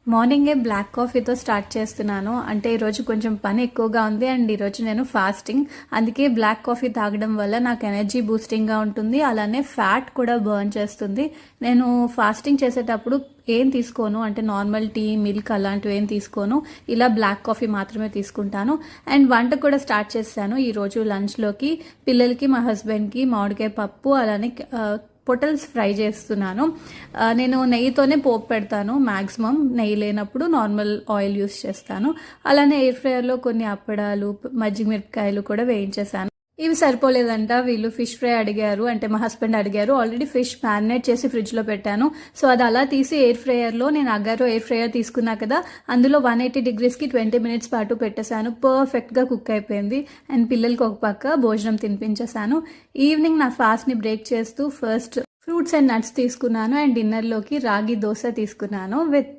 మార్నింగే black కాఫీతో start చేస్తున్నాను. అంటే ఈరోజు కొంచెం పని ఎక్కువగా ఉంది అండ్ ఈరోజు నేను ఫాస్టింగ్. అందుకే బ్లాక్ కాఫీ తాగడం వల్ల నాకు ఎనర్జీ బూస్టింగ్గా ఉంటుంది. అలానే ఫ్యాట్ కూడా బర్న్ చేస్తుంది. నేను ఫాస్టింగ్ చేసేటప్పుడు ఏం తీసుకోను, అంటే నార్మల్ టీ, మిల్క్ అలాంటివి ఏం తీసుకోను. ఇలా బ్లాక్ కాఫీ మాత్రమే తీసుకుంటాను. అండ్ వంట కూడా స్టార్ట్ చేశాను ఈరోజు లంచ్లోకి. పిల్లలకి, మా హస్బెండ్కి మామిడికాయ పప్పు అలానే పొటల్స్ ఫ్రై చేస్తున్నాను. నేను నెయ్యితోనే పోపు పెడతాను. మ్యాక్సిమం నెయ్యి లేనప్పుడు నార్మల్ ఆయిల్ యూస్ చేస్తాను. అలానే ఎయిర్ ఫ్రైయర్లో కొన్ని అప్పడాలు, మజ్జిగ మిరపకాయలు కూడా వేయించేసాను. ఇవి సరిపోలేదంట, వీళ్ళు ఫిష్ ఫ్రై అడిగారు, అంటే మా హస్బెండ్ అడిగారు. ఆల్రెడీ ఫిష్ మ్యారినేట్ చేసి ఫ్రిడ్జ్లో పెట్టాను. సో అది అలా తీసి ఎయిర్ ఫ్రైయర్లో, నేను అగారో ఎయిర్ ఫ్రైయర్ తీసుకున్నా కదా, అందులో 180 degreesకి 20 minutes పాటు పెట్టేశాను. పర్ఫెక్ట్గా కుక్ అయిపోయింది. అండ్ పిల్లలకి ఒక పక్క భోజనం తినిపించేశాను. ఈవినింగ్ నా ఫాస్ట్ని బ్రేక్ చేస్తూ ఫస్ట్ ఫ్రూట్స్ అండ్ నట్స్ తీసుకున్నాను. అండ్ డిన్నర్లోకి రాగి దోశ తీసుకున్నాను విత్